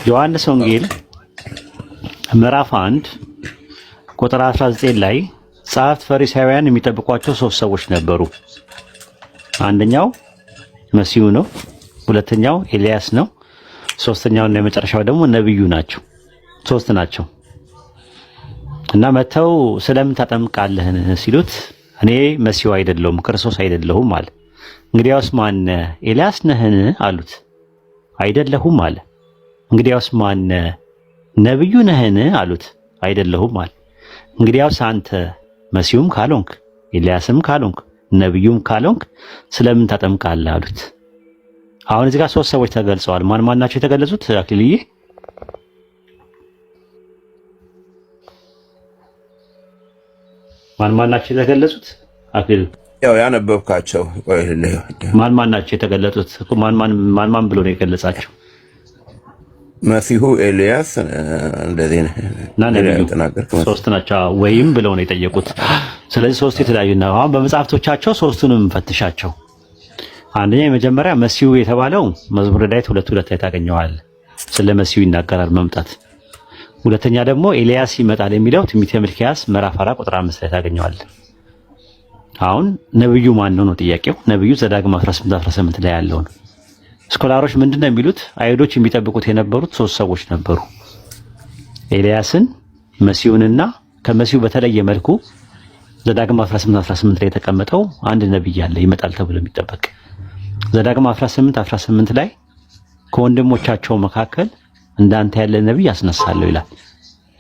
ዮሐንስ ወንጌል ምዕራፍ 1 ቁጥር 19 ላይ ጸሐፍት ፈሪሳውያን የሚጠብቋቸው ሶስት ሰዎች ነበሩ። አንደኛው መሲሁ ነው፣ ሁለተኛው ኤልያስ ነው፣ ሶስተኛውና የመጨረሻው ደግሞ ነብዩ ናቸው። ሶስት ናቸው እና መተው ስለምን ታጠምቃለህ ሲሉት እኔ መሲሁ አይደለሁም ክርስቶስ አይደለሁም አለ። እንግዲያውስ ማን ኤልያስ ነህን አሉት። አይደለሁም አለ። እንግዲያውስ ማን ነብዩ ነህን አሉት። አይደለሁም አለ። እንግዲያውስ አንተ መሲሁም ካልሆንክ ኤልያስም ካልሆንክ ነብዩም ካልሆንክ ስለምን ታጠምቃለህ አሉት። አሁን እዚህ ጋር ሶስት ሰዎች ተገልጸዋል። ማን ማን ናቸው የተገለጹት? አክሊልዬ ማን ማን ናቸው የተገለጹት? አክሊል ያው ያነበብካቸው ማን ማን ናቸው የተገለጹት? ማን ማን ብሎ ነው የገለጻቸው? መሲሁ ኤልያስ እንደዚህ ነው ሶስት ናቸው ወይም ብለው ነው የጠየቁት። ስለዚህ ሶስት የተለያዩ ነው። አሁን በመጽሐፍቶቻቸው ሶስቱንም ፈትሻቸው። አንደኛ የመጀመሪያ መሲሁ የተባለው መዝሙረ ዳዊት 2:2 ላይ ታገኘዋለህ። ስለ መሲሁ ይናገራል መምጣት። ሁለተኛ ደግሞ ኤልያስ ይመጣል የሚለው ትንቢተ ሚልክያስ ምዕራፍ 4 ቁጥር 5 ላይ ታገኘዋለህ። አሁን ነብዩ ማን ነው ጥያቄው? ነብዩ ዘዳግም 18:18 ላይ ያለው ነው። ስኮላሮች ምንድነው የሚሉት? አይሁዶች የሚጠብቁት የነበሩት ሶስት ሰዎች ነበሩ። ኤልያስን፣ መሲሁንና ከመሲሁ በተለየ መልኩ ዘዳግም 18:18 ላይ የተቀመጠው አንድ ነብይ አለ ይመጣል ተብሎ የሚጠበቅ። ዘዳግም 18:18 ላይ ከወንድሞቻቸው መካከል እንዳንተ ያለ ነብይ ያስነሳለሁ ይላል።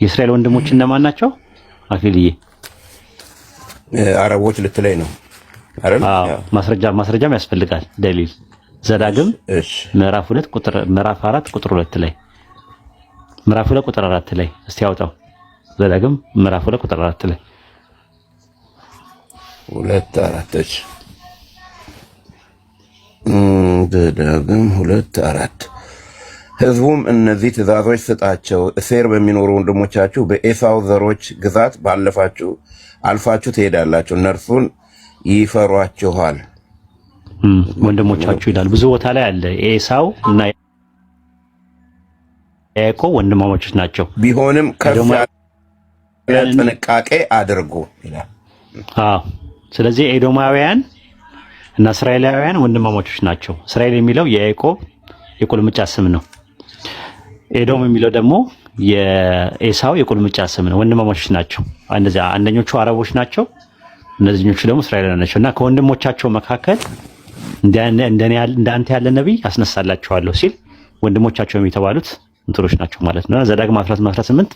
የእስራኤል ወንድሞች እነማን ናቸው? አክሊልዬ አረቦች ልትለይ ነው አይደል? ማስረጃም ያስፈልጋል ደሊል። ዘዳግም ምዕራፍ 4 ቁጥር 2 ላይ ምዕራፍ 2 ቁጥር 4 ላይ እስቲ ያውጣው። ዘዳግም ምዕራፍ 2 ቁጥር 4 ላይ 2:4 ዘዳግም 2:4 ሕዝቡም እነዚህ ትእዛዞች ስጣቸው፣ እሴር በሚኖሩ ወንድሞቻችሁ በኤሳው ዘሮች ግዛት አልፋችሁ ትሄዳላችሁ፣ እነርሱን ይፈሯችኋል። ወንድሞቻችሁ ይላል። ብዙ ቦታ ላይ አለ። ኤሳው እና ያዕቆብ ወንድማማቾች ናቸው። ቢሆንም ከፍ ያለ ጥንቃቄ አድርጉ ይላል። ስለዚህ ኤዶማውያን እና እስራኤላውያን ወንድማማቾች ናቸው። እስራኤል የሚለው የያዕቆብ የቁልምጫ ስም ነው። ኤዶም የሚለው ደግሞ የኤሳው የቁልምጫ ስም ነው። ወንድማማቾች ናቸው። አንደኞቹ አረቦች ናቸው፣ እነዚህኞቹ ደግሞ እስራኤላውያን ናቸው። እና ከወንድሞቻቸው መካከል እንዳንተ ያለ ነብይ አስነሳላቸዋለሁ ሲል ወንድሞቻቸው የተባሉት እንትሮች ናቸው ማለት ነው። ዘዳግም 18:18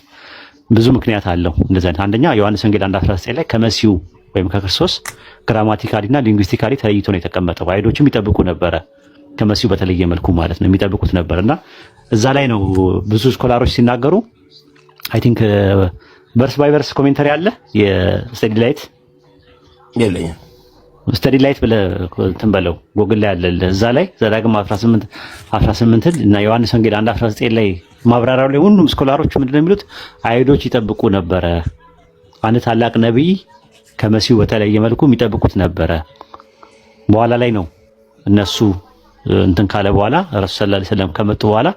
ብዙ ምክንያት አለው እንደዚህ አይነት። አንደኛ ዮሐንስ ወንጌል 1:19 ላይ ከመሲሁ ወይም ከክርስቶስ ግራማቲካሊና ሊንጉስቲካሊ ተለይቶ ነው የተቀመጠው። አይሁዶችም ይጠብቁ ነበረ ከመሲሁ በተለየ መልኩ ማለት ነው የሚጠብቁት ነበርና እዛ ላይ ነው ብዙ ስኮላሮች ሲናገሩ። አይ ቲንክ ቨርስ ባይ ቨርስ ኮሜንተሪ አለ የስተዲ ላይት የለኝም። ስተዲ ላይት ብለህ እንትን በለው ጎግል ላይ አለ። እዛ ላይ ዘዳግም 18:18 እና ዮሐንስ ወንጌል 1:19 ላይ ማብራሪያው ላይ ሁሉም ስኮላሮች ምንድነው የሚሉት? አይሁዶች ይጠብቁ ነበረ። አንድ ታላቅ ነብይ ከመሲሁ በተለየ መልኩ የሚጠብቁት ነበረ። በኋላ ላይ ነው እነሱ እንትን ካለ በኋላ ረሱል ሰለላሁ ዐለይሂ ወሰለም ከመጡ በኋላ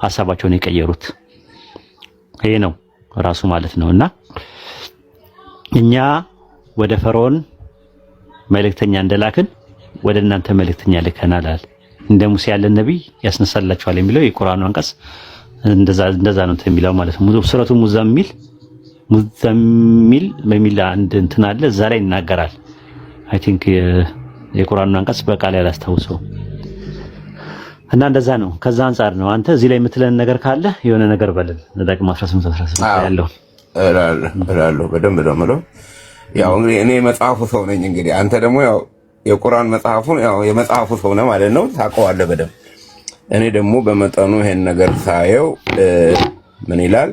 ሐሳባቸውን የቀየሩት። ይሄ ነው ራሱ ማለት ነውና እኛ ወደ ፈርዖን መልእክተኛ እንደላክን ወደ እናንተ መልእክተኛ ልከናል አለ። እንደ ሙሴ ያለ ነብይ ያስነሳላችኋል የሚለው የቁርአኑ አንቀጽ እንደዛ ነው የሚለው ማለት ነው። ሱረቱ ሙዘሚል በሚል አንድ እንትን አለ እዛ ላይ ይናገራል። አይ ቲንክ የቁርአኑ አንቀጽ በቃል ያላስታውሰው እና እንደዛ ነው። ከዛ አንፃር ነው አንተ እዚህ ላይ የምትለን ነገር ካለ የሆነ ነገር በለን። ዘዳግም 18:18 ያለው እላለሁ በደንብ ነው የምለው። ያው እንግዲህ እኔ መጽሐፉ ሰው ነኝ። እንግዲህ አንተ ደግሞ ያው የቁርአን መጽሐፉን ያው የመጽሐፉ ሰው ነህ ማለት ነው፣ ታውቀዋለህ በደንብ። እኔ ደግሞ በመጠኑ ይሄን ነገር ሳየው ምን ይላል?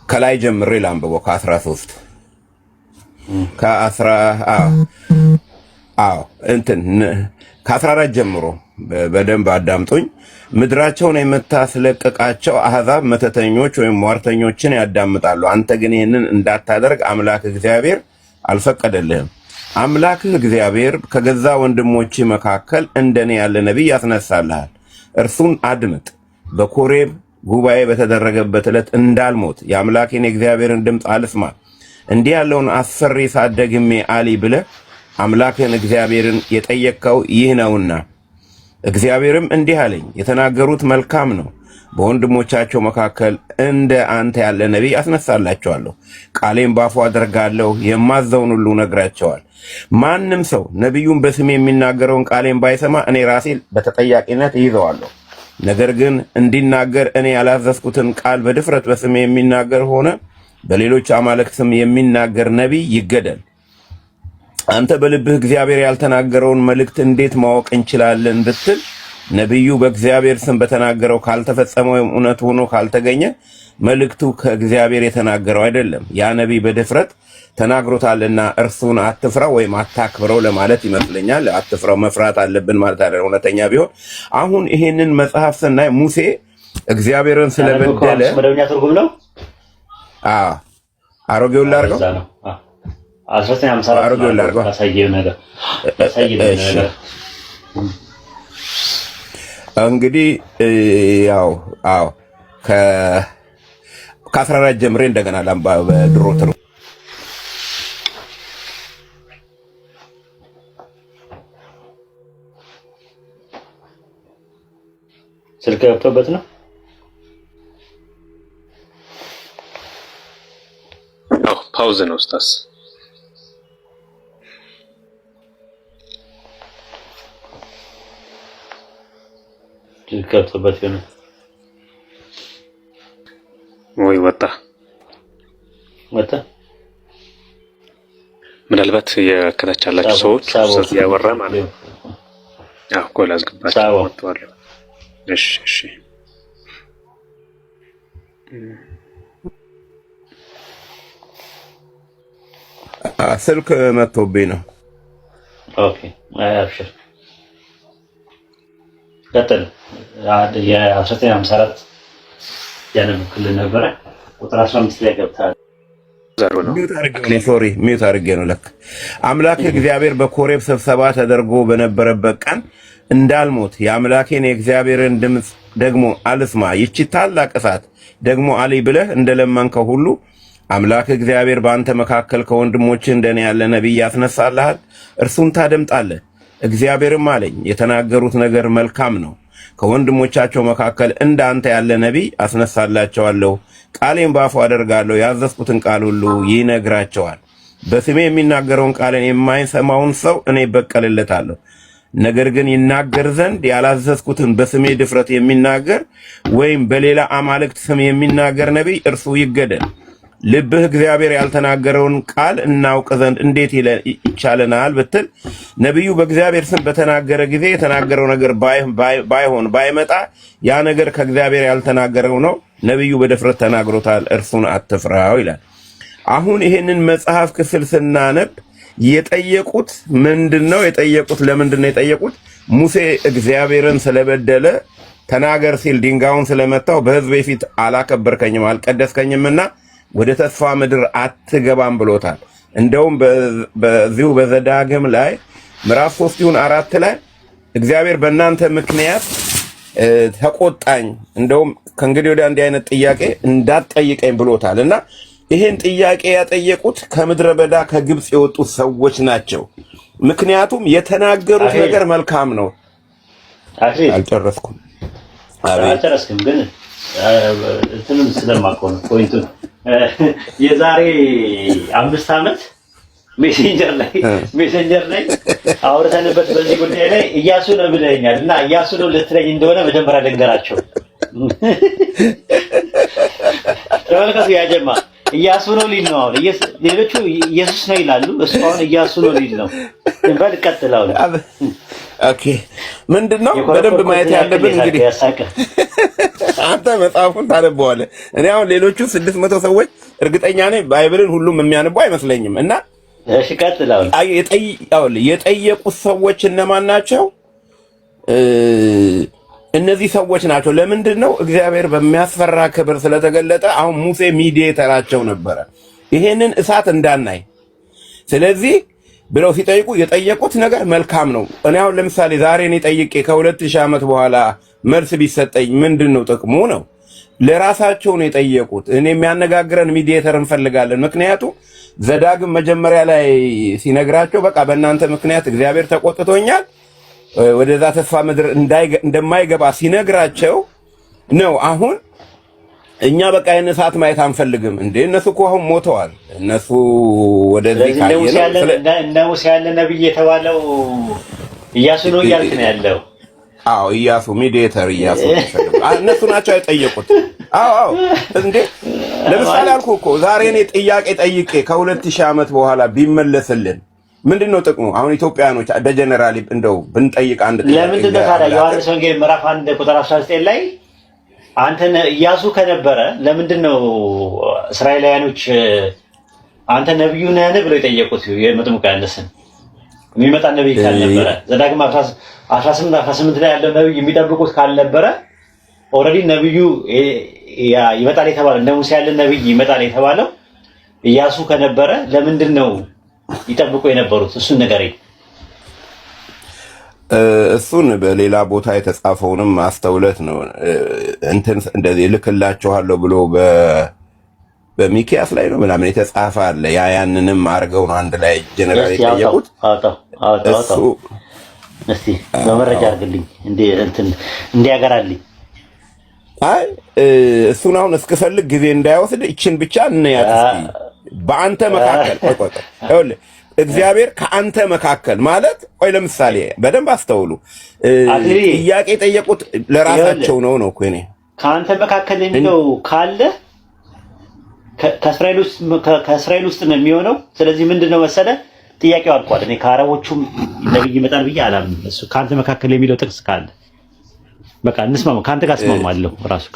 ከላይ ጀምሬ ላንብበው ከ13 ከ14 ጀምሮ በደንብ አዳምጡኝ። ምድራቸውን የምታስለቅቃቸው አሕዛብ መተተኞች ወይም ሟርተኞችን ያዳምጣሉ። አንተ ግን ይህንን እንዳታደርግ አምላክ እግዚአብሔር አልፈቀደልህም። አምላክህ እግዚአብሔር ከገዛ ወንድሞች መካከል እንደኔ ያለ ነቢይ ያስነሳልሃል። እርሱን አድምጥ፣ በኮሬብ ጉባኤ በተደረገበት ዕለት እንዳልሞት የአምላኬን የእግዚአብሔርን ድምፅ አልስማ እንዲህ ያለውን አስፈሪ እሳት ደግሜ አሊ ብለህ አምላክን እግዚአብሔርን የጠየቅከው ይህ ነውና፣ እግዚአብሔርም እንዲህ አለኝ፣ የተናገሩት መልካም ነው። በወንድሞቻቸው መካከል እንደ አንተ ያለ ነቢይ አስነሳላቸዋለሁ። ቃሌን ባፉ አደርጋለሁ፣ የማዘውን ሁሉ ነግራቸዋል። ማንም ሰው ነቢዩን በስሜ የሚናገረውን ቃሌን ባይሰማ እኔ ራሴ በተጠያቂነት ይይዘዋለሁ። ነገር ግን እንዲናገር እኔ ያላዘዝኩትን ቃል በድፍረት በስሜ የሚናገር ሆነ በሌሎች አማልክት ስም የሚናገር ነቢይ ይገደል። አንተ በልብህ እግዚአብሔር ያልተናገረውን መልእክት እንዴት ማወቅ እንችላለን ብትል፣ ነቢዩ በእግዚአብሔር ስም በተናገረው ካልተፈጸመ ወይም እውነት ሆኖ ካልተገኘ መልእክቱ ከእግዚአብሔር የተናገረው አይደለም። ያ ነቢይ በድፍረት ተናግሮታልና እርሱን አትፍራው ወይም አታክብረው ለማለት ይመስለኛል። አትፍራው መፍራት አለብን ማለት አይደለም እውነተኛ ቢሆን። አሁን ይሄንን መጽሐፍ ስናይ ሙሴ እግዚአብሔርን ስለበደለ መደበኛ ትርጉም ነው። አሮጌውን ላድርገው አሮጌውን ላድርገው እንግዲህ ያው ከ14 ጀምሬ እንደገና ላምባ በድሮ ትርጉም ስልክ ገብቶበት ነው። ፓውዝ ነው ኡስታዝ። ስልክ ገብቶበት ነው ወይ ወጣ ምናልባት የከታች ያላችሁ ሰዎች ኡስታዝ ያወራ ማለት ነው። ኮል አስገባችሁ ወጥቷል። እሺ ስልክ መጥቶብኝ ነው። ኦኬ አብሽር ቀጥል። የ1954 ያነበብክልን ነበረ ቁጥር 15 ላይ ገብተሃል። ሚዩት አድርጌ ነው ለካ። አምላክ እግዚአብሔር በኮሬብ ስብሰባ ተደርጎ በነበረበት ቀን እንዳልሞት የአምላኬን የእግዚአብሔርን ድምፅ ደግሞ አልስማ፣ ይቺ ታላቅ እሳት ደግሞ አሊ ብለህ እንደለመንከው ሁሉ አምላክ እግዚአብሔር በአንተ መካከል ከወንድሞችህ እንደኔ ያለ ነቢይ ያስነሳልሃል፣ እርሱን ታደምጣለህ። እግዚአብሔርም አለኝ፣ የተናገሩት ነገር መልካም ነው። ከወንድሞቻቸው መካከል እንደ አንተ ያለ ነቢይ አስነሳላቸዋለሁ። ቃሌን ባፉ አደርጋለሁ፣ ያዘዝኩትን ቃል ሁሉ ይነግራቸዋል። በስሜ የሚናገረውን ቃልን የማይሰማውን ሰው እኔ በቀልለታለሁ። ነገር ግን ይናገር ዘንድ ያላዘዝኩትን በስሜ ድፍረት የሚናገር ወይም በሌላ አማልክት ስም የሚናገር ነቢይ እርሱ ይገደል። ልብህ እግዚአብሔር ያልተናገረውን ቃል እናውቅ ዘንድ እንዴት ይቻለናል ብትል፣ ነቢዩ በእግዚአብሔር ስም በተናገረ ጊዜ የተናገረው ነገር ባይሆን ባይመጣ ያ ነገር ከእግዚአብሔር ያልተናገረው ነው። ነቢዩ በድፍረት ተናግሮታል፣ እርሱን አትፍራው ይላል። አሁን ይሄንን መጽሐፍ ክፍል ስናነብ የጠየቁት ምንድነው? ለምንድነው የጠየቁት? ሙሴ እግዚአብሔርን ስለበደለ ተናገር ሲል ድንጋዩን ስለመታው በሕዝቤ ፊት አላከበርከኝም አልቀደስከኝምና ወደ ተስፋ ምድር አትገባም ብሎታል። እንደውም በዚሁ በዘዳግም ላይ ምዕራፍ 3:4 ላይ እግዚአብሔር በእናንተ ምክንያት ተቆጣኝ፣ እንደውም ከእንግዲህ ወዲያ እንዲህ አይነት ጥያቄ እንዳትጠይቀኝ ብሎታል። እና ይሄን ጥያቄ ያጠየቁት ከምድረ በዳ ከግብፅ የወጡት ሰዎች ናቸው። ምክንያቱም የተናገሩት ነገር መልካም ነው። አልጨረስኩም። አልጨረስኩም ግን እንትንም ስለማውቀው ነው ፖይንቱን። የዛሬ 5 ዓመት ሜሴንጀር ላይ አውርተንበት በዚህ ጉዳይ ላይ እያሱ ነው ብለኛል እና እያሱ ነው ልትለኝ እንደሆነ መጀመሪያ ልንገራቸው። ተመልከቱ ያጀማ እያሱ ነው ሊል ነው። አሁን ሌሎቹ ኢየሱስ ነው ይላሉ፣ እሱ አሁን እያሱ ነው ሊል ነው። እንበል ቀጥላው። ኦኬ ምንድነው በደንብ ማየት ያለብን እንግዲህ አንተ መጽሐፉን ታነበዋለህ። እኔ አሁን ሌሎቹ 600 ሰዎች እርግጠኛ ነኝ ባይብልን ሁሉም የሚያነቡ አይመስለኝም። እና እሺ ቀጥላው። የጠየቁት ሰዎች እነማን ናቸው? እነዚህ ሰዎች ናቸው። ለምንድን ነው? እግዚአብሔር በሚያስፈራ ክብር ስለተገለጠ አሁን ሙሴ ሚዲዬተራቸው ነበረ ይሄንን እሳት እንዳናይ። ስለዚህ ብለው ሲጠይቁ የጠየቁት ነገር መልካም ነው። እኔ አሁን ለምሳሌ ዛሬ እኔ ጠይቄ ከ2000 ዓመት በኋላ መልስ ቢሰጠኝ ምንድነው ጥቅሙ ነው? ለራሳቸው ነው የጠየቁት። እኔ የሚያነጋግረን ሚዲዬተር እንፈልጋለን። ምክንያቱም ዘዳግም መጀመሪያ ላይ ሲነግራቸው በቃ በእናንተ ምክንያት እግዚአብሔር ተቆጥቶኛል ወደዛ ተስፋ ምድር እንደማይገባ ሲነግራቸው ነው። አሁን እኛ በቃ የነ ሰዓት ማየት አንፈልግም እንዴ? እነሱ እኮ አሁን ሞተዋል። እነሱ ወደዚህ እነ ሙሴ ያለ ነብይ የተባለው ኢያሱ ነው እያልክ ነው ያለው? አዎ ኢያሱ ሚዲዬተር ኢያሱ እነሱ ናቸው የጠየቁት። አዎ እንዴ ለምሳሌ አልኩ እኮ ዛሬ እኔ ጥያቄ ጠይቄ ከ2000 ዓመት በኋላ ቢመለስልን ምንድነው ጥቅሙ? አሁን ኢትዮጵያኖች በጀነራሊ እንደው ብንጠይቅ አንድ ጥያቄ ለምንድን ነው ታዲያ ዮሐንስ ወንጌል ምዕራፍ 1 ቁጥር 19 ላይ አንተ ኢያሱ ከነበረ ለምንድን ነው እስራኤላውያኖች አንተ ነብዩ ነህ ብለው የጠየቁት? የመጥምቁ ዮሐንስን የሚመጣ ነብይ ካልነበረ ዘዳግም 18 ላይ ያለው ነብይ የሚጠብቁት ካልነበረ ኦልሬዲ ነብዩ ይመጣል የተባለው እንደ ሙሴ ያለ ነብይ ይመጣል የተባለው ኢያሱ ከነበረ ለምንድን ነው ይጠብቁ የነበሩት? እሱን ንገረኝ። እሱን በሌላ ቦታ የተጻፈውንም አስተውለት ነው እንትን እንደዚህ ልክላችኋለሁ ብሎ በሚኪያስ ላይ ነው ምናምን የተጻፈ አለ። ያንንም አርገው ነው አንድ ላይ ጀነራል የጠየቁት። እሱ እስቲ በመረጃ አርግልኝ እንዲያገራልኝ። አይ እሱን አሁን እስክፈልግ ጊዜ እንዳይወስድ እቺን ብቻ እንያት እስቲ። በአንተ መካከል ቆይ እግዚአብሔር ከአንተ መካከል ማለት ቆይ ለምሳሌ በደንብ አስተውሉ። ጥያቄ ጠየቁት ለራሳቸው ነው እኮ እኔ ከአንተ መካከል የሚለው ካለ ከእስራኤል ውስጥ ነው የሚሆነው። ስለዚህ ምንድነው መሰለህ ጥያቄው አልቋል። እኔ ከአረቦቹም ነብይ ይመጣል ብዬ አላምንም። እሱ ከአንተ መካከል የሚለው ጥቅስ ካለ በቃ እንስማማ፣ ከአንተ ጋር እስማማለሁ ራሱ።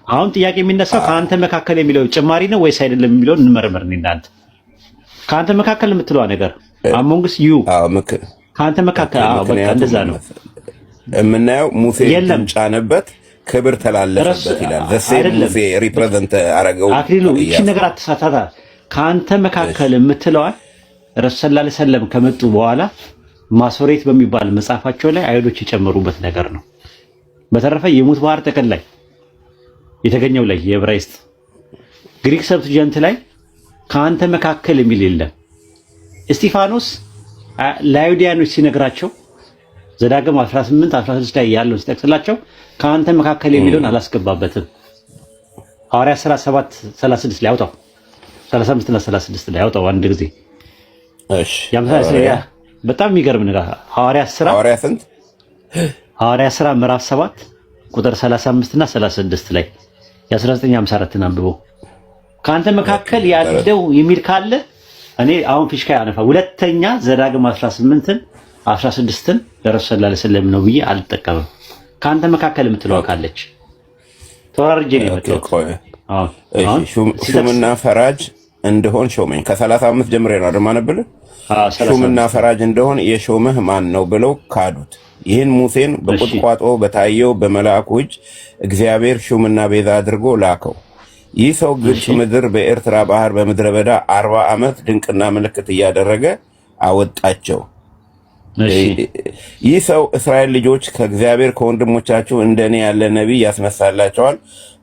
አሁን ጥያቄ የሚነሳው ከአንተ መካከል የሚለው ጭማሪ ነው ወይስ አይደለም የሚለውን እንመርምር። እናንተ ከአንተ መካከል የምትለዋ ነገር አሞንግስ ዩ ከአንተ መካከል በቃ እንደዛ ነው የምናየው። ሙሴ ጫነበት ክብር ተላለፈበት ይላል። ዘሴም ሙሴ ሪፕሬዘንት አረገው። አክሊሉ እቺ ነገር አትሳታታ። ከአንተ መካከል የምትለዋ ረሱል ሰለላሁ ዐለይሂ ወሰለም ከመጡ በኋላ ማሶሬት በሚባል መጽሐፋቸው ላይ አይሁዶች የጨመሩበት ነገር ነው። በተረፈ የሙት ባህር ጥቅል ላይ የተገኘው ላይ የዕብራይስጥ ግሪክ ሰብትጀንት ላይ ከአንተ መካከል የሚል የለም። እስጢፋኖስ ለአይሁዳውያኖች ሲነግራቸው ዘዳግም 18-16 ላይ ያለውን ሲጠቅስላቸው ከአንተ መካከል የሚለውን አላስገባበትም። ሐዋርያት ሥራ 7:36 ላይ አውጣው፣ 35 እና 36 ላይ አውጣው አንድ ጊዜ። እሺ በጣም የሚገርም ነገር ሐዋርያት ሥራ ምዕራፍ 7 ቁጥር 35 እና 36 ላይ የ1954 አንብበው። ከአንተ መካከል ያለው የሚል ካለ እኔ አሁን ፊሽካ ያነፋ ሁለተኛ ዘዳግም 18ን 16ን ለረሱል ሰለላሁ ዐለይሂ ወሰለም ነው ብዬ አልጠቀምም። ከአንተ መካከል የምትለው ካለች ተወራርጄ ነው የመጣው። ሹምና ፈራጅ እንደሆን ሾመኝ። ከ35 ጀምሬ ነው አደማነብል ሹምና ፈራጅ እንደሆን የሾመህ ማን ነው ብለው ካዱት። ይህን ሙሴን በቁጥቋጦ በታየው በመልአኩ እጅ እግዚአብሔር ሹምና ቤዛ አድርጎ ላከው። ይህ ሰው ግብፅ ምድር በኤርትራ ባህር በምድረ በዳ 40 ዓመት ድንቅና ምልክት እያደረገ አወጣቸው። ይህ ሰው እስራኤል ልጆች ከእግዚአብሔር ከወንድሞቻችሁ እንደኔ ያለ ነቢይ ያስነሳላቸዋል፣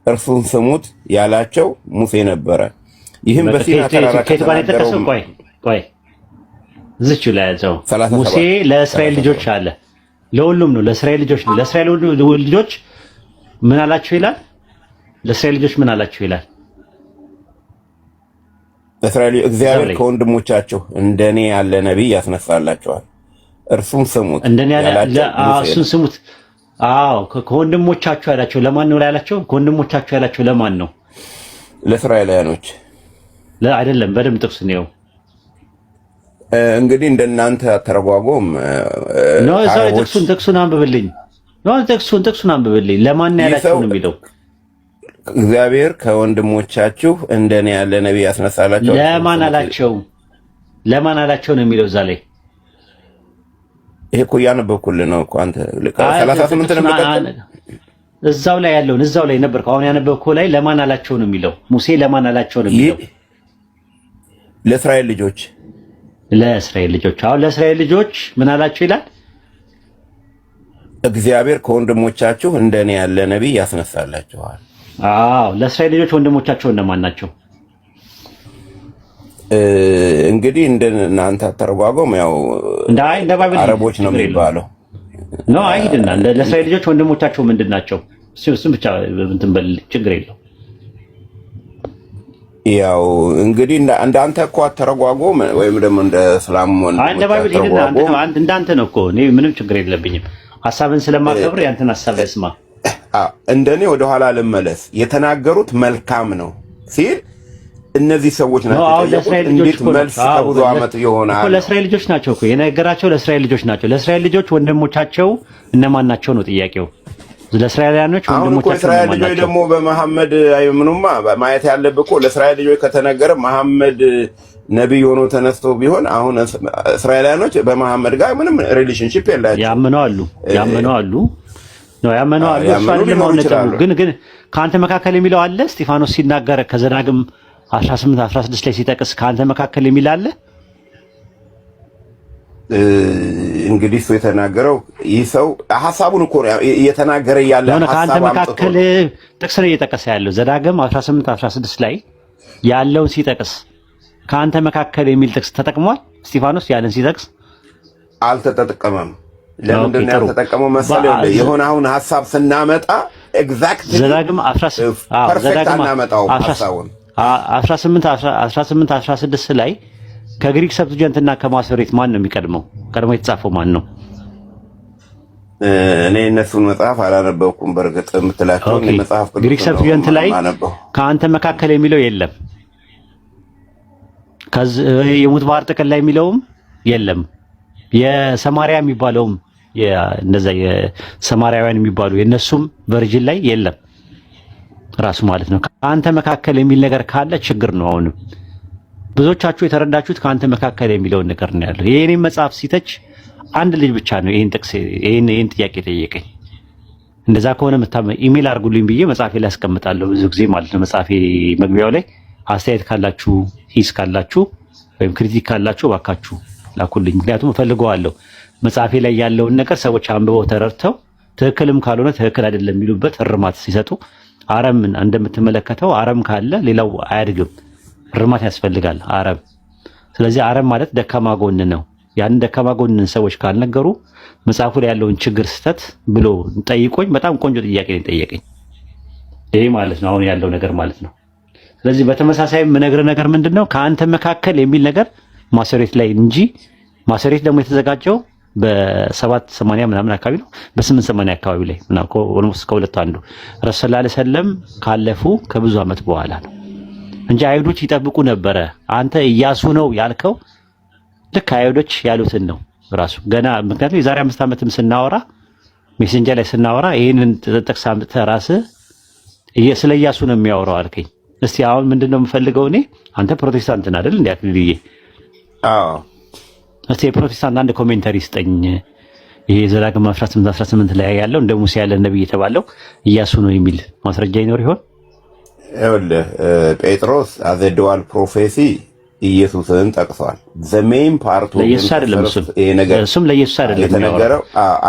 እርሱን ስሙት ያላቸው ሙሴ ነበረ። ይህም በሲና ተራራ ከተናገረው ቆይ እዚች ላይ ያዘው ሙሴ ለእስራኤል ልጆች አለ። ለሁሉም ነው፣ ለእስራኤል ልጆች ነው። ለእስራኤል ልጆች ምን አላቸው ይላል? ለእስራኤል ልጆች ምን አላቸው ይላል? እስራኤል እግዚአብሔር ከወንድሞቻችሁ እንደኔ ያለ ነቢይ ያስነሳላቸዋል፣ እርሱን ስሙት እሱን ስሙት። አዎ ከወንድሞቻችሁ ያላቸው ለማን ነው ያላቸው? ከወንድሞቻችሁ ያላቸው ለማን ነው? ለእስራኤላውያኖች አይደለም። በደምብ ጥቅስ ነው እንግዲህ እንደናንተ አተረጓጎም ነው። እዛው ጥቅሱን አንብብልኝ ነው። ጥቅሱን አንብብልኝ። ለማን ያላቸው ነው የሚለው? እግዚአብሔር ከወንድሞቻችሁ እንደኔ ያለ ነቢይ ያስነሳላቸው ለማን አላቸው? ለማን አላቸው ነው የሚለው እዛ ላይ። ይሄ እኮ ያነበብኩልህ ነው እኮ አንተ 38 ነው የሚቀጥል እዛው ላይ ያለውን እዛው ላይ ነበርኩ። አሁን ያነበብኩ ላይ ለማን አላቸው ነው የሚለው። ሙሴ ለማን አላቸው ነው የሚለው? ለእስራኤል ልጆች ለእስራኤል ልጆች አሁን ለእስራኤል ልጆች ምን አላቸው ይላል? እግዚአብሔር ከወንድሞቻችሁ እንደኔ ያለ ነቢይ ያስነሳላችኋል። አዎ ለእስራኤል ልጆች ወንድሞቻቸው እነማን ናቸው? እንግዲህ እንደናንተ ተረጓጎም ያው እንደ ባይብል አረቦች ነው የሚባለው ነው አይደልና ለእስራኤል ልጆች ወንድሞቻቸው ምንድን ናቸው? እሱም ብቻ እንትን በል ችግር የለው። ያው እንግዲህ እንዳንተ እኮ አተረጓጎም ወይም ደግሞ እንደ እስላም እንደ ባይብል ሄድና እንዳንተ ነው እኮ እኔ ምንም ችግር የለብኝም። ሐሳብን ስለማከብር ያንተን ሐሳብ ልስማ። እንደኔ ወደኋላ ልመለስ። የተናገሩት መልካም ነው ሲል እነዚህ ሰዎች ናቸው። እንዴት መልስ ከብዙ ዓመት ይሆናል እኮ ለእስራኤል ልጆች ናቸው እኮ የነገራቸው። ለእስራኤል ልጆች ናቸው። ለእስራኤል ልጆች ወንድሞቻቸው እነማን ናቸው ነው ጥያቄው። ለእስራኤላውያኖች ወንድሞቻቸው እስራኤል ልጆች ደግሞ በመሐመድ አይምኑማ ማየት ያለብህ እኮ ለእስራኤል ልጆች ከተነገረ መሐመድ ነብይ ሆኖ ተነስቶ ቢሆን አሁን እስራኤላውያኖች በመሐመድ ጋር ምንም ሪሌሽንሺፕ የላቸው። ያመኑ አሉ ነው ያመኑ አሉ። ግን ከአንተ መካከል የሚለው አለ። እስጢፋኖስ ሲናገር ከዘዳግም 18-16 ላይ ሲጠቅስ ከአንተ መካከል የሚል አለ። እንግዲህ እሱ የተናገረው ይህ ሰው ሐሳቡን እኮ እየተናገረ ያለ ከአንተ መካከል ጥቅስ ነው እየጠቀሰ ያለው። ዘዳግም 18-16 ላይ ያለውን ሲጠቅስ ከአንተ መካከል የሚል ጥቅስ ተጠቅሟል። እስጢፋኖስ ያንን ሲጠቅስ አልተጠቀመም። ለምንድን ነው ያልተጠቀመው መሰለህ? የሆነ አሁን ሐሳብ ስናመጣ ኤግዛክት ዘዳግም 18-16 ላይ ከግሪክ ሰብትጀንትና ከማሶሬት ማን ነው የሚቀድመው? ቀድሞ የተጻፈው ማን ነው? እኔ እነሱን መጽሐፍ አላነበብኩም። በእርግጥ የምትላቸው መጽሐፍ ግሪክ ሰብትጀንት ላይ ከአንተ መካከል የሚለው የለም። የሙት ባህር ጥቅል ላይ የሚለውም የለም። የሰማሪያ የሚባለውም እነዛ የሰማሪያውያን የሚባሉ የነሱም ቨርጅን ላይ የለም ራሱ ማለት ነው። ከአንተ መካከል የሚል ነገር ካለ ችግር ነው። አሁንም ብዙዎቻችሁ የተረዳችሁት ከአንተ መካከል የሚለውን ነገር ነው ያለው። የኔን መጽሐፍ ሲተች አንድ ልጅ ብቻ ነው ይሄን ጥያቄ ጠየቀኝ። እንደዛ ከሆነ ኢሜል አድርጉልኝ ብዬ መጽሐፌ ላይ አስቀምጣለሁ ብዙ ጊዜ ማለት ነው። መጽሐፌ መግቢያው ላይ አስተያየት ካላችሁ ሂስ ካላችሁ ወይም ክሪቲክ ካላችሁ እባካችሁ ላኩልኝ። ምክንያቱም እፈልገዋለሁ መጽሐፌ ላይ ያለውን ነገር ሰዎች አንብበው ተረድተው ትክክልም ካልሆነ ትክክል አይደለም የሚሉበት እርማት ሲሰጡ፣ አረም እንደምትመለከተው አረም ካለ ሌላው አያድግም። እርማት ያስፈልጋል አረም። ስለዚህ አረም ማለት ደካማ ጎን ነው። ያን ደካማ ጎንን ሰዎች ካልነገሩ መጽሐፉ ላይ ያለውን ችግር ስተት ብሎ ጠይቆኝ በጣም ቆንጆ ጥያቄ ነው ጠየቀኝ። ይሄ ማለት ነው አሁን ያለው ነገር ማለት ነው። ስለዚህ በተመሳሳይ የምነግርህ ነገር ምንድነው ከአንተ መካከል የሚል ነገር ማሰሬት ላይ እንጂ ማሰሬት ደግሞ የተዘጋጀው በ780 ምናምን አካባቢ ነው፣ በ880 አካባቢ ላይ ምናምን ኦልሞስት ከሁለቱ አንዱ ረሱል ሰለላሁ ዐለይሂ ወሰለም ካለፉ ከብዙ ዓመት በኋላ ነው እንጂ አይሁዶች ይጠብቁ ነበረ። አንተ ኢያሱ ነው ያልከው ልክ አይሁዶች ያሉትን ነው ራሱ ገና። ምክንያቱም የዛሬ 5 ዓመትም ስናወራ ሜሴንጀር ላይ ስናወራ ይሄንን ጥቅስ አምጥተህ ራስህ ስለ ኢያሱ ነው የሚያወራው አልከኝ። እስቲ አሁን ምንድነው የምፈልገው እኔ አንተ ፕሮቴስታንት ነህ አይደል? እንዴት ልዬ እስቲ የፕሮቴስታንት አንድ ኮሜንታሪ ስጠኝ። ይሄ ዘዳግም 18 ላይ ያለው እንደ ሙሴ ያለ ነብይ የተባለው ኢያሱ ነው የሚል ማስረጃ ይኖር ይሆን? ይኸውልህ ጴጥሮስ አዘ ዱዋል ፕሮፌሲ ኢየሱስን ጠቅሷል። ዘ ሜን ፓርት ለኢየሱስ አይደለም እሱም ለኢየሱስ አይደለም የተነገረው።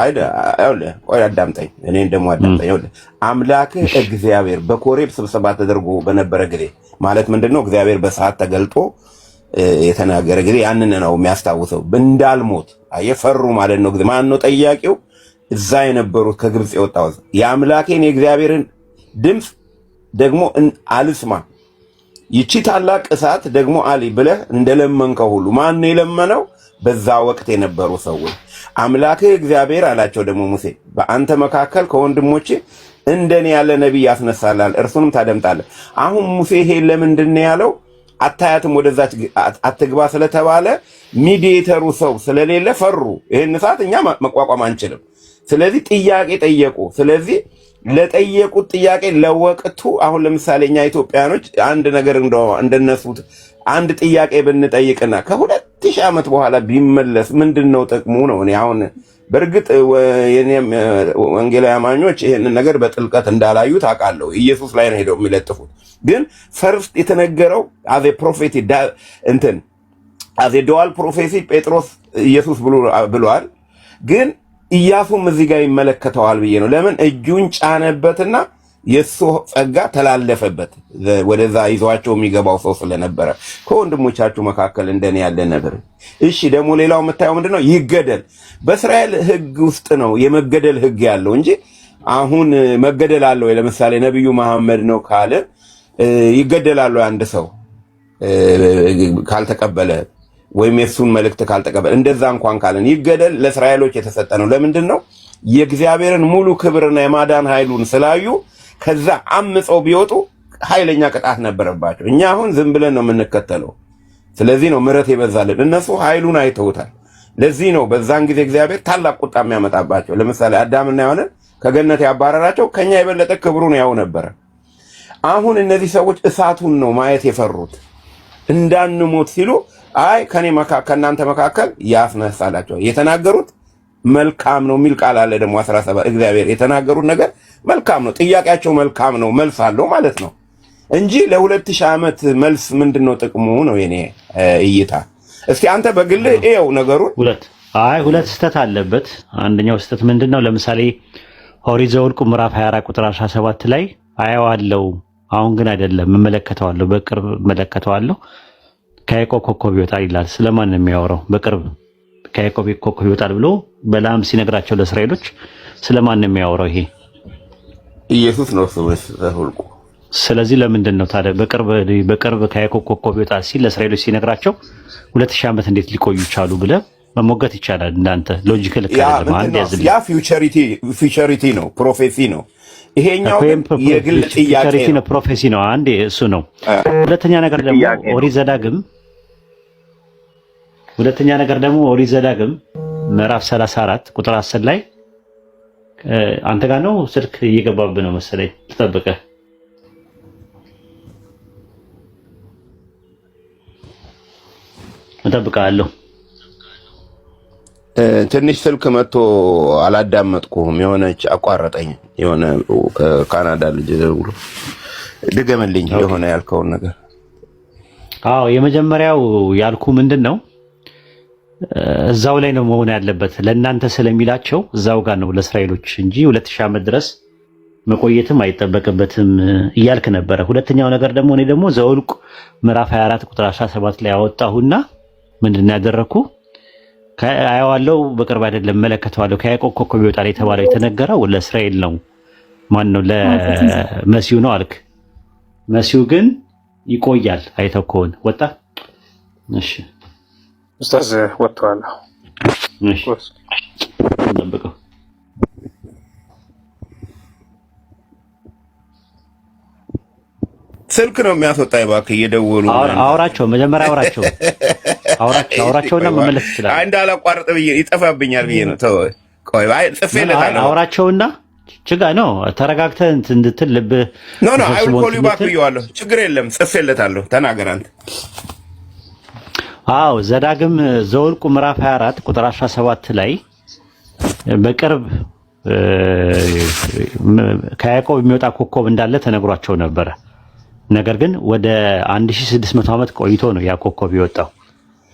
ይኸውልህ ቆይ አዳምጠኝ፣ እኔን ደግሞ አዳምጠኝ። ይኸውልህ አምላክህ እግዚአብሔር በኮሬብ ስብሰባ ተደርጎ በነበረ ጊዜ ማለት ምንድነው እግዚአብሔር በሰዓት ተገልጦ የተናገረ ጊዜ ያንን ነው የሚያስታውሰው። እንዳልሞት አየፈሩ ማለት ነው። ማን ነው ጠያቂው? እዛ የነበሩት ከግብጽ የወጣው የአምላኬን የእግዚአብሔርን ድምፅ ደግሞ አልስማ፣ ይቺ ታላቅ እሳት ደግሞ አሊ ብለህ እንደለመንከው ሁሉ ማን ነው የለመነው? በዛ ወቅት የነበሩ ሰዎች አምላክህ እግዚአብሔር አላቸው ደግሞ ሙሴ በአንተ መካከል ከወንድሞቼ እንደኔ ያለ ነብይ ያስነሳላል፣ እርሱንም ታደምጣለህ። አሁን ሙሴ ይሄ ለምንድን ነው ያለው? አታያትም ወደዛች አትግባ ስለተባለ ሚዲየተሩ ሰው ስለሌለ ፈሩ። ይሄን እሳት እኛ መቋቋም አንችልም። ስለዚህ ጥያቄ ጠየቁ። ስለዚህ ለጠየቁት ጥያቄ ለወቅቱ አሁን ለምሳሌ እኛ ኢትዮጵያኖች አንድ ነገር እንደነሱት አንድ ጥያቄ ብንጠይቅና ከ2000 ዓመት በኋላ ቢመለስ ምንድነው ጥቅሙ ነው? እኔ አሁን በእርግጥ የኔም ወንጌላዊ አማኞች ይሄንን ነገር በጥልቀት እንዳላዩ ታውቃለሁ። ኢየሱስ ላይ ነው ሄደው የሚለጥፉት። ግን ፈርስት የተነገረው አዘ ፕሮፌት አዘደዋል ፕሮፌሲ ጴጥሮስ ኢየሱስ ብሏል። ግን ኢያሱም እዚህ ጋር ይመለከተዋል ብዬ ነው። ለምን እጁን ጫነበትና የሱ ጸጋ ተላለፈበት ወደዛ ይዟቸው የሚገባው ሰው ስለነበረ ከወንድሞቻችሁ መካከል እንደኔ ያለ ነበር። እሺ ደግሞ ሌላው የምታየው ምንድነው? ይገደል። በእስራኤል ሕግ ውስጥ ነው የመገደል ሕግ ያለው እንጂ አሁን መገደል አለው። ለምሳሌ ነብዩ መሐመድ ነው ካለ ይገደላል አንድ ሰው ካልተቀበለ ወይም የሱን መልእክት ካልተቀበለ እንደዛ እንኳን ካለን ይገደል ለእስራኤሎች የተሰጠ ነው። ለምንድን ነው? የእግዚአብሔርን ሙሉ ክብርና የማዳን ኃይሉን ስላዩ ከዛ አምፀው ቢወጡ ኃይለኛ ቅጣት ነበረባቸው። እኛ አሁን ዝም ብለን ነው የምንከተለው። ስለዚህ ነው ምሕረት የበዛልን። እነሱ ኃይሉን አይተውታል። ለዚህ ነው በዛን ጊዜ እግዚአብሔር ታላቅ ቁጣ የሚያመጣባቸው። ለምሳሌ አዳምና ሔዋንን ከገነት ያባረራቸው ከኛ የበለጠ ክብሩን ያው ነበረ። አሁን እነዚህ ሰዎች እሳቱን ነው ማየት የፈሩት። እንዳንሞት ሲሉ አይ ከእናንተ መካከል ያስነሳላቸው የተናገሩት መልካም ነው የሚል ቃል አለ። ደግሞ 17 እግዚአብሔር የተናገሩት ነገር መልካም ነው። ጥያቄያቸው መልካም ነው፣ መልስ አለው ማለት ነው እንጂ ለ2000 ዓመት መልስ ምንድነው ጥቅሙ ነው የኔ እይታ። እስኪ አንተ በግልህ እየው ነገሩን። ሁለት ስህተት አለበት። አንደኛው ስህተት ምንድነው? ለምሳሌ ኦሪት ዘኍልቍ ምዕራፍ 24 ቁጥር 17 ላይ አየዋለሁ፣ አሁን ግን አይደለም፣ እመለከተዋለሁ፣ በቅርብ እመለከተዋለሁ፣ ከያዕቆብ ኮከብ ይወጣል ይላል። ስለማን ነው የሚያወራው? በቅርብ ከያዕቆብ ኮከብ ይወጣል ብሎ በለዓም ሲነግራቸው ለእስራኤሎች ስለማን ነው የሚያወራው? ይሄ ኢየሱስ ነው ዘኍልቍ። ስለዚህ ለምንድን ነው ታዲያ በቅርብ ከያዕቆብ ኮከብ ይወጣል ሲል ለእስራኤሎች ሲነግራቸው 2000 ዓመት እንዴት ሊቆዩ ቻሉ ብለህ መሞገት ይቻላል። እንዳንተ ሎጂካል ካለ ማለት ያዝልኝ። ያ ፊውቸሪቲ ነው፣ ፕሮፌሲ ነው። ይሄኛው የግል ጥያቄ ነው፣ ፕሮፌሲ ነው። አንዴ እሱ ነው። ሁለተኛ ነገር ደግሞ ኦሪት ዘዳግም ምዕራፍ 34 ቁጥር 10 ላይ አንተ ጋር ነው ስልክ እየገባብህ ነው መሰለኝ፣ ተጠብቀህ እጠብቅሃለሁ። ትንሽ ስልክ መጥቶ አላዳመጥኩም፣ የሆነች አቋረጠኝ። የሆነ ከካናዳ ልጅ ደውሎ ድገምልኝ የሆነ ያልከውን ነገር። አዎ የመጀመሪያው ያልኩ ምንድን ነው እዛው ላይ ነው መሆን ያለበት ለእናንተ ስለሚላቸው እዛው ጋር ነው ለእስራኤሎች እንጂ 2000 ዓመት ድረስ መቆየትም አይጠበቅበትም እያልክ ነበረ። ሁለተኛው ነገር ደግሞ እኔ ደግሞ ዘኍልቍ ምዕራፍ 24 ቁጥር 17 ላይ አወጣሁና ምንድን ነው ያደረኩ? አየዋለሁ፣ በቅርብ አይደለም እመለከተዋለሁ፣ ከያዕቆብ ኮከብ ይወጣል የተባለው የተነገረው ለእስራኤል ነው። ማን ነው? ለመሲሁ ነው አልክ። መሲሁ ግን ይቆያል። አይተው ከሆነ ወጣ። እሺ ኡስታዝ ወጥቷል። እሺ እንጠብቀው። ስልክ ነው የሚያስወጣ። እባክህ እየደወሉ አውራቸው፣ መጀመሪያ አውራቸውና መመለስ ይችላል። እንዳላቋርጥ ብዬ ይጠፋብኛል ብዬ ነው። ተው ቆይ፣ አይ ጽፌለታለሁ። አውራቸውና ችጋ ነው ተረጋግተህ እንድትል ልብ አይ ዊል ኮል ዩ ባክ ብዬዋለሁ። ችግር የለም ጽፌለታለሁ። ተናገር አንተ። አዎ ዘኍልቍ ምዕራፍ 24 ቁጥር 17 ላይ በቅርብ ከያዕቆብ የሚወጣ ኮከብ እንዳለ ተነግሯቸው ነበረ። ነገር ግን ወደ 1600 ዓመት ቆይቶ ነው ያ ኮከብ የወጣው።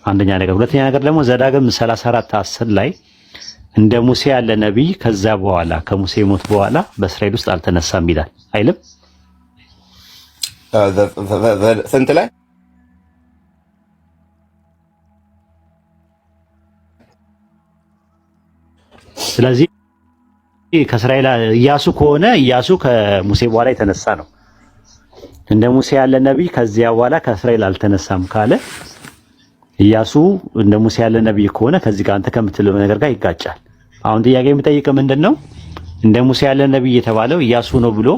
አንደኛ ነገር። ሁለተኛ ነገር ደግሞ ዘዳግም 34:10 ላይ እንደ ሙሴ ያለ ነቢይ ከዛ በኋላ ከሙሴ ሞት በኋላ በእስራኤል ውስጥ አልተነሳም ይላል አይልም? ስንት ላይ? ስለዚህ ከእስራኤል ኢያሱ ከሆነ ኢያሱ ከሙሴ በኋላ የተነሳ ነው። እንደ ሙሴ ያለ ነቢይ ከዚያ በኋላ ከእስራኤል አልተነሳም ካለ ኢያሱ እንደ ሙሴ ያለ ነቢይ ከሆነ ከዚህ ጋር አንተ ከምትለው ነገር ጋር ይጋጫል። አሁን ጥያቄ የምጠይቀው ምንድነው? እንደ ሙሴ ያለ ነቢይ የተባለው ኢያሱ ነው ብሎ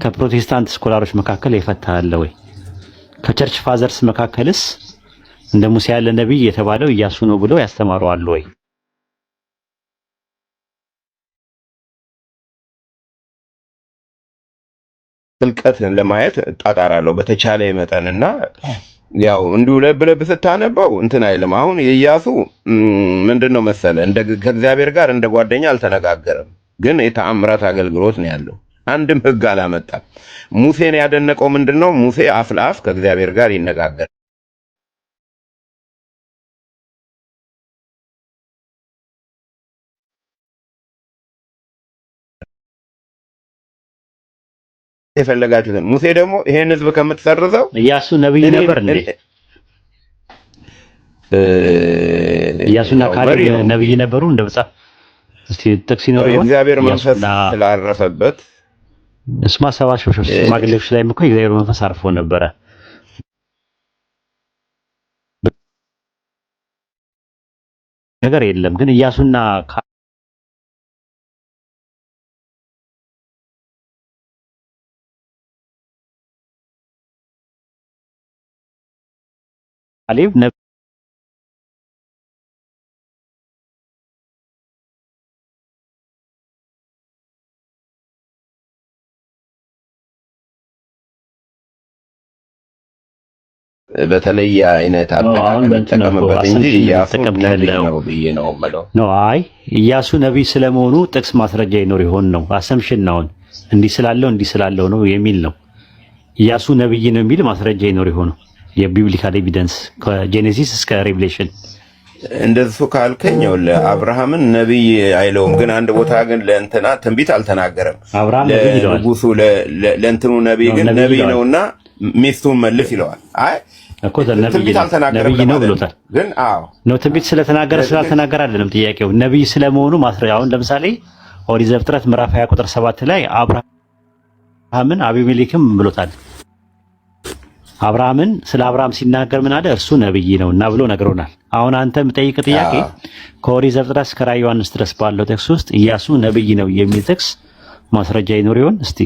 ከፕሮቴስታንት ስኮላሮች መካከል የፈታለ ወይ? ከቸርች ፋዘርስ መካከልስ እንደ ሙሴ ያለ ነቢይ የተባለው ኢያሱ ነው ብሎ ያስተማሩ አሉ ወይ? ጥልቀትን ለማየት ጣጣራለሁ በተቻለ መጠንና ያው እንዲሁ ለብ ስታነበው እንትን አይልም። አሁን የኢያሱ ምንድነው መሰለ ከእግዚአብሔር ጋር እንደ ጓደኛ አልተነጋገረም፣ ግን የተአምራት አገልግሎት ነው ያለው። አንድም ሕግ አላመጣም። ሙሴን ያደነቀው ምንድነው? ሙሴ አፍ ለአፍ ከእግዚአብሔር ጋር ይነጋገር የፈለጋችሁትን። ሙሴ ደግሞ ይሄን ህዝብ ከምትሰርዘው ኢያሱ ነብይ ነበር እንዴ? ኢያሱና ካሌብ ነብይ ነበሩ እንደ መጽሐፍ እስቲ ጥቅስ ይኖር ይሆን? እግዚአብሔር መንፈስ ስላረፈበት እስማ ሽማግሌዎች ላይም እኮ የእግዚአብሔር መንፈስ አርፎ ነበረ። ነገር የለም ግን ኢያሱና ካሌብ በተለየ አይነት አጠቃቀም ተጠቀመበት እንጂ ኢያሱ ነብይ ነው ብዬ ነው የምለው። አይ ኢያሱ ነብይ ስለመሆኑ ጥቅስ ማስረጃ ይኖር ይሆን ነው አሰምሽን ነው እንዲህ ስላለው ነው የሚል ነው። ኢያሱ ነብይ ነው የሚል ማስረጃ ይኖር ይሆን? የቢብሊካል ኤቪደንስ ከጄኔሲስ እስከ ሬቪሌሽን እንደሱ ካልከኝ አብርሃምን ነብይ አይለውም፣ ግን አንድ ቦታ ግን ለእንትና ትንቢት አልተናገረም። አብርሃም ነብይ ይለዋል፣ ንጉሱ ለእንትኑ ነብይ ግን ነብይ ነውና ሚስቱን መልስ ይለዋል። አይ እኮ ትንቢት አልተናገረም ነው ብሎታል። ግን ነው ትንቢት ስለተናገረ ስላልተናገረ አይደለም ጥያቄው፣ ነብይ ስለመሆኑ ማስረጃ። አሁን ለምሳሌ ኦሪት ዘፍጥረት ምዕራፍ 20 ቁጥር 7 ላይ አብርሃምን አቢሜሌክም ብሎታል። አብርሃምን ስለ አብርሃም ሲናገር ምን አለ? እርሱ ነብይ ነውና ብሎ ነግሮናል። አሁን አንተ የምጠይቅ ጥያቄ ከኦሪት ዘፍጥረት እስከ ራዕየ ዮሐንስ ድረስ ባለው ጥቅስ ውስጥ ኢያሱ ነብይ ነው የሚል ጥቅስ ማስረጃ ይኖር ይሆን? እስቲ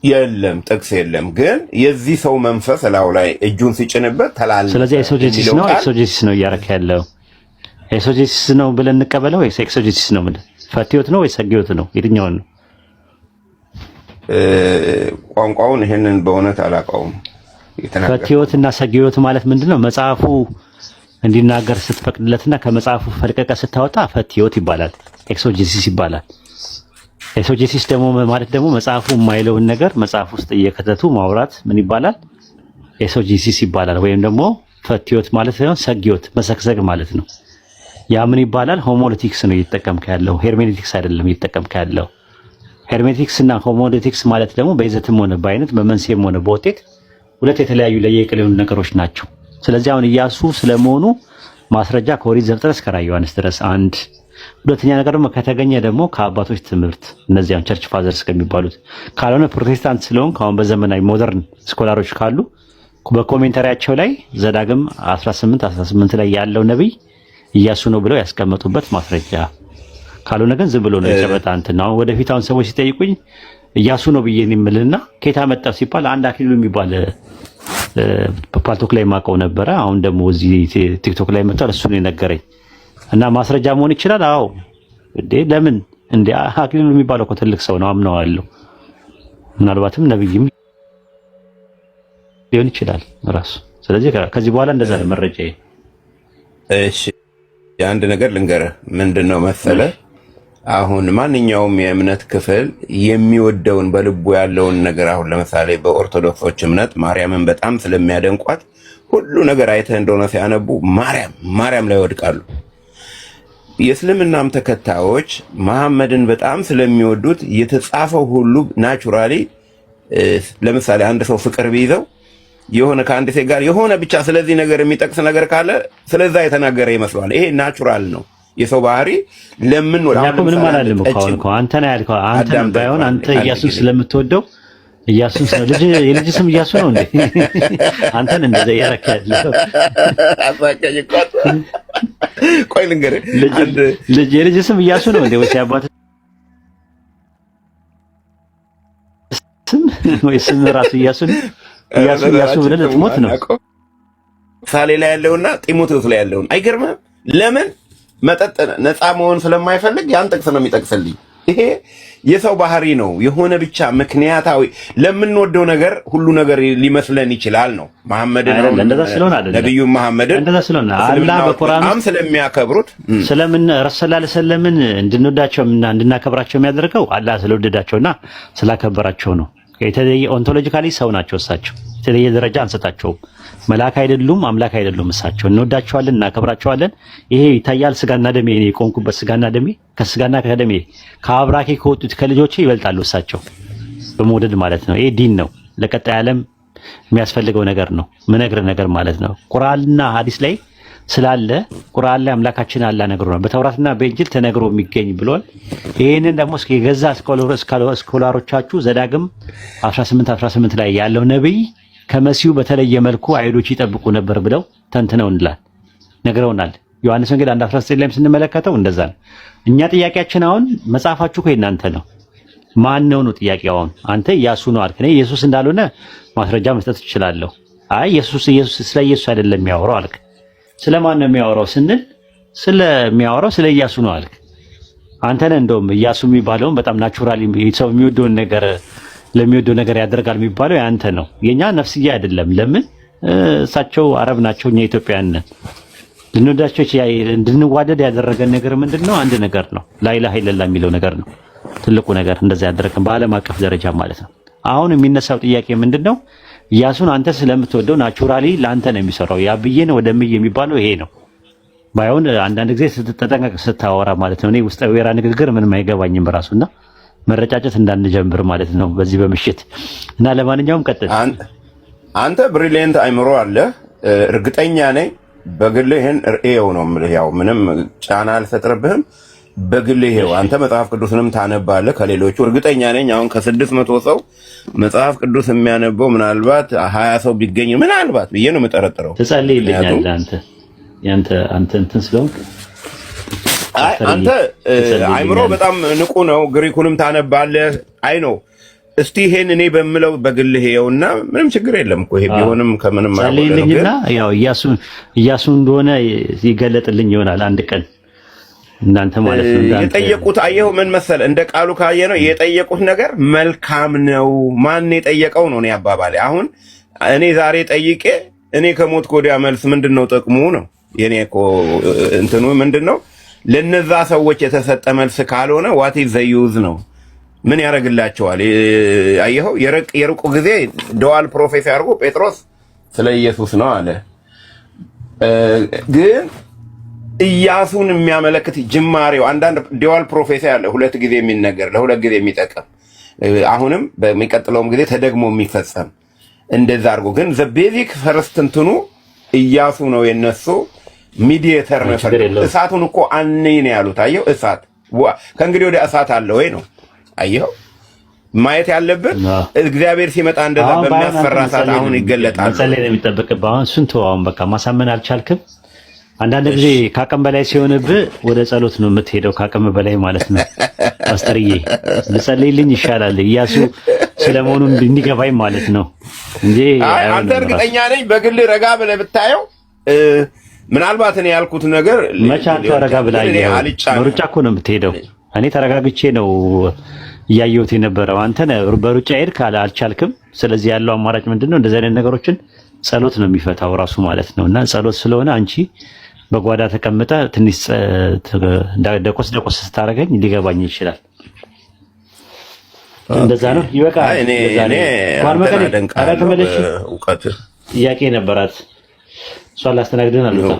የለም፣ ጥቅስ የለም። ግን የዚህ ሰው መንፈስ ላው ላይ እጁን ሲጭንበት ተላልፈ። ስለዚህ ኤክሶጂሲስ ነው እያረካ ያለው። ኤክሶጂሲስ ነው ብለን እንቀበለው ወይስ ኤክሶጂሲስ ነው? ምን ፈትዮት ነው ወይስ ሰግዮት ነው? የትኛውን ነው? ቋንቋውን ይሄንን በእውነት አላውቀውም። ፈትዮት እና ሰግዮት ማለት ምንድነው? መጽሐፉ እንዲናገር ስትፈቅድለትና ከመጽሐፉ ፈልቀቀ ስታወጣ ፈትዮት ይባላል፣ ኤክሶጂሲስ ይባላል። ኤክሶጂሲስ ደግሞ ማለት ደግሞ መጽሐፉ የማይለውን ነገር መጽሐፍ ውስጥ እየከተቱ ማውራት ምን ይባላል? ኤክሶጂሲስ ይባላል። ወይም ደግሞ ፈትዮት ማለት ሳይሆን ሰግዮት መሰግሰግ ማለት ነው። ያ ምን ይባላል? ሆሞሌቲክስ ነው እየተጠቀምከ ያለው፣ ሄርሜኔቲክስ አይደለም እየተጠቀምከ ያለው። ሄርሜኔቲክስ እና ሆሞሌቲክስ ማለት ደግሞ በይዘትም ሆነ በአይነት በመንስኤም ሆነ በውጤት ሁለት የተለያዩ ለየቅል የሆኑ ነገሮች ናቸው። ስለዚህ አሁን ኢያሱ ስለመሆኑ ማስረጃ ከኦሪት ዘፍጥረት እስከ ራዕየ ዮሐንስ ድረስ አንድ። ሁለተኛ ነገር ደግሞ ከተገኘ ደግሞ ከአባቶች ትምህርት እነዚያም ቸርች ፋዘርስ ከሚባሉት ካልሆነ ፕሮቴስታንት ስለሆን አሁን በዘመናዊ ሞደርን ስኮላሮች ካሉ በኮሜንታሪያቸው ላይ ዘዳግም 18 ላይ ያለው ነብይ ኢያሱ ነው ብለው ያስቀመጡበት ማስረጃ ካልሆነ ግን ዝም ብሎ ነው የጨበጣ እንትን ነው። ወደፊት አሁን ሰዎች ሲጠይቁኝ ኢያሱ ነው ብዬ እምልና ከየት አመጣው ሲባል አንድ አክሊሉ የሚባል ፓልቶክ ላይ ማቀው ነበረ። አሁን ደግሞ እዚህ ቲክቶክ ላይ መጣ እሱ ነው የነገረኝ እና ማስረጃ መሆን ይችላል። አዎ እንዴ ለምን እንዴ አክሊሉ የሚባለው እኮ ትልቅ ሰው ነው አምነዋለሁ። ምናልባትም ነብይም ሊሆን ይችላል ራሱ። ስለዚህ ከዚህ በኋላ እንደዛ ነው መረጃ። እሺ የአንድ ነገር ልንገርህ ምንድነው መሰለ፣ አሁን ማንኛውም የእምነት ክፍል የሚወደውን በልቡ ያለውን ነገር አሁን ለምሳሌ በኦርቶዶክሶች እምነት ማርያምን በጣም ስለሚያደንቋት ሁሉ ነገር አይተህ እንደሆነ ሲያነቡ ማርያም ላይ ወድቃሉ። የእስልምናም ተከታዮች መሐመድን በጣም ስለሚወዱት የተጻፈው ሁሉ ናቹራሊ፣ ለምሳሌ አንድ ሰው ፍቅር ቢይዘው የሆነ ከአንድ ሴት ጋር የሆነ ብቻ ስለዚህ ነገር የሚጠቅስ ነገር ካለ ስለዛ የተናገረ ይመስለዋል። ይሄ ናቹራል ነው የሰው ባህሪ። ለምን ወላ ምንም አላለም እኮ አንተ ነህ ያልከው። አንተ ባይሆን አንተ ኢያሱን ስለምትወደው ኢያሱን የልጅ ስም ኢያሱ ነው እንዴ? አንተን እንደዛ ያረካለው አሳቀኝ እኮ። ቆይ ልንገርህ፣ የልጅ ስም ኢያሱ ነው እንዴ? ወይስ ያባት ስም ወይ ስም ራሱ ኢያሱ ብለህ ልትሞት ነው። ሳሌ ላይ ያለውና ጢሞቴዎስ ላይ ያለውን አይገርምም? ለምን መጠጥ ነፃ መሆን ስለማይፈልግ ያን ጥቅስ ነው የሚጠቅስልኝ። ይሄ የሰው ባህሪ ነው። የሆነ ብቻ ምክንያታዊ ለምንወደው ነገር ሁሉ ነገር ሊመስለን ይችላል ነው። መሐመድን ነው እንደዛ ስለሆነ አይደለም፣ ነብዩ መሐመድን እንደዛ ስለሆነ አላህ በቁርአን ስለሚያከብሩት ስለምን ረሱል ሰለላሁ እንድንወዳቸውና እንድናከብራቸው የሚያደርገው አላህ ስለወደዳቸውና ስላከበራቸው ነው። የተለየ ኦንቶሎጂካሊ ሰው ናቸው እሳቸው። የተለየ ደረጃ አንሰጣቸውም። መልአክ አይደሉም፣ አምላክ አይደሉም። እሳቸው እንወዳቸዋለን፣ እናከብራቸዋለን። ይሄ ይታያል። ስጋና ደሜ እኔ የቆምኩበት ስጋና ደሜ ከስጋና ከደሜ ከአብራኬ ከወጡት ከልጆቼ ይበልጣሉ። እሳቸው በመውደድ ማለት ነው። ይሄ ዲን ነው፣ ለቀጣይ ዓለም የሚያስፈልገው ነገር ነው፣ ምነግር ነገር ማለት ነው። ቁርአንና ሐዲስ ላይ ስላለ ቁርአን ላይ አምላካችን አላህ ነግሮናል፣ በተውራትና በእንጂል ተነግሮ የሚገኝ ብሏል። ይሄንን ደግሞ እስኪ የገዛ ስኮላሮቻችሁ ዘዳግም 18 ላይ ያለው ነብይ ከመሲሁ በተለየ መልኩ አይሁዶች ይጠብቁ ነበር ብለው ተንትነውናል፣ ነግረውናል። ዮሐንስ ወንጌል 1:19 ላይም ስንመለከተው እንደዛ ነው። እኛ ጥያቄያችን አሁን መጽሐፋችሁ ከእናንተ ነው፣ ማን ነው ጥያቄው? አሁን አንተ ኢያሱ ነው አልክ። እኔ ኢየሱስ እንዳልሆነ ማስረጃ መስጠት እችላለሁ። አይ ኢየሱስ ስለ ኢየሱስ አይደለም የሚያወራው አልክ። ስለማን ነው የሚያወራው ስንል ስለሚያወራው ስለ ኢያሱ ነው አልክ። አንተ ነህ እንደውም ኢያሱ የሚባለውን በጣም ናቹራሊ ሰው የሚወደውን ነገር ለሚወደው ነገር ያደርጋል የሚባለው ያንተ ነው፣ የኛ ነፍስያ አይደለም። ለምን? እሳቸው አረብ ናቸው፣ እኛ ኢትዮጵያውያን ነን። ልንወዳቸው እንድንዋደድ ያደረገን ነገር ምንድነው? አንድ ነገር ነው፣ ላኢላሃ ኢለላህ የሚለው ነገር ነው ትልቁ ነገር። እንደዛ ያደረገን በዓለም አቀፍ ደረጃ ማለት ነው። አሁን የሚነሳው ጥያቄ ምንድነው? ኢያሱን አንተ ስለምትወደው ናቹራሊ ለአንተ ነው የሚሰራው። ያብዬን ወደምዬ የሚባለው ይሄ ነው። ባይሆን አንዳንድ ጊዜ ስትጠነቀቅ ስታወራ ማለት ነው። እኔ ውስጠ ወይራ ንግግር ምንም አይገባኝም በራሱና መረጫጨት እንዳንጀምር ማለት ነው በዚህ በምሽት እና ለማንኛውም ቀጥል። አንተ ብሪሊየንት አይምሮ አለ፣ እርግጠኛ ነኝ። በግልህ ይሄን ርእየው ነው የምልህ። ያው ምንም ጫና አልፈጥርብህም። በግልህ ይሄው አንተ መጽሐፍ ቅዱስንም ታነባለህ ከሌሎቹ እርግጠኛ ነኝ። አሁን ከ600 ሰው መጽሐፍ ቅዱስ የሚያነበው ምናልባት 20 ሰው ቢገኝ ምናልባት ብዬ ነው የምጠረጥረው። ትጸልይልኛለህ አንተ እንትን ስለሆንክ አንተ አይምሮ በጣም ንቁ ነው። ግሪኩንም ታነባለህ። አይ ነው እስቲ ይሄን እኔ በምለው በግልህ ይኸውና ምንም ችግር የለም እኮ ይሄ ቢሆንም ከምንም አይደለም። ያው ኢያሱ እንደሆነ ይገለጥልኝ ይሆናል አንድ ቀን እናንተ ማለት ነው። የጠየቁት አየው ምን መሰለ እንደ ቃሉ ካየ ነው የጠየቁት ነገር መልካም ነው። ማን የጠየቀው ነው እኔ አባባሌ። አሁን እኔ ዛሬ ጠይቄ እኔ ከሞት ኮዲያ መልስ ምንድነው ጥቅሙ ነው የኔ እኮ እንትኑ ምንድነው ለነዛ ሰዎች የተሰጠ መልስ ካልሆነ ዋት ኢዝ ዘ ዩዝ ነው ምን ያደርግላቸዋል? አየኸው የሩቁ ጊዜ ዱዋል ፕሮፌሲ አድርጎ ጴጥሮስ ስለ ኢየሱስ ነው አለ። ግን ኢያሱን የሚያመለክት ጅማሬው አንዳንድ ዱዋል ፕሮፌሲ አለ፣ ሁለት ጊዜ የሚነገር ለሁለት ጊዜ የሚጠቀም አሁንም በሚቀጥለውም ጊዜ ተደግሞ የሚፈጸም እንደዛ አድርጎ ግን ዘ ቤዚክ ፈርስት እንትኑ ኢያሱ ነው የነሱ ሚዲየተር ነው። እሳቱን እኮ አንኔ ነው ያሉት። አየኸው እሳት ከእንግዲህ ወደ እሳት አለ ወይ ነው አየኸው ማየት ያለብን። እግዚአብሔር ሲመጣ እንደዛ በሚያስፈራ ሰዓት አሁን ይገለጣል። መጸለይ ነው የሚጠበቅብህ። አሁን እሱን ተወው። አሁን በቃ ማሳመን አልቻልክም። አንዳንድ ጊዜ ከአቅም በላይ ሲሆንብህ ወደ ጸሎት ነው የምትሄደው፣ ከአቅም በላይ ማለት ነው። ፓስተርዬ ልጸልይልኝ ይሻላል ኢያሱ ስለመሆኑ እንዲገባኝ ማለት ነው እንጂ አንተ እርግጠኛ ነኝ በግል ረጋ ብለህ ብታየው ምናልባት እኔ ያልኩት ነገር መቼ አንተ ረጋ ብለህ በሩጫ እኮ ነው የምትሄደው። እኔ ተረጋግቼ ነው እያየሁት የነበረው። አንተ በሩጫ ሄድክ አልቻልክም። ስለዚህ ያለው አማራጭ ምንድነው? እንደዚህ አይነት ነገሮችን ጸሎት ነው የሚፈታው ራሱ ማለት ነው። እና ጸሎት ስለሆነ አንቺ በጓዳ ተቀምጠ ትንሽ ደቆስ ስታረገኝ ሊገባኝ ይችላል። እንደዛ ነው ይበቃል። እኔ ጥያቄ ነበራት እሷን ላስተናግድን አሉታ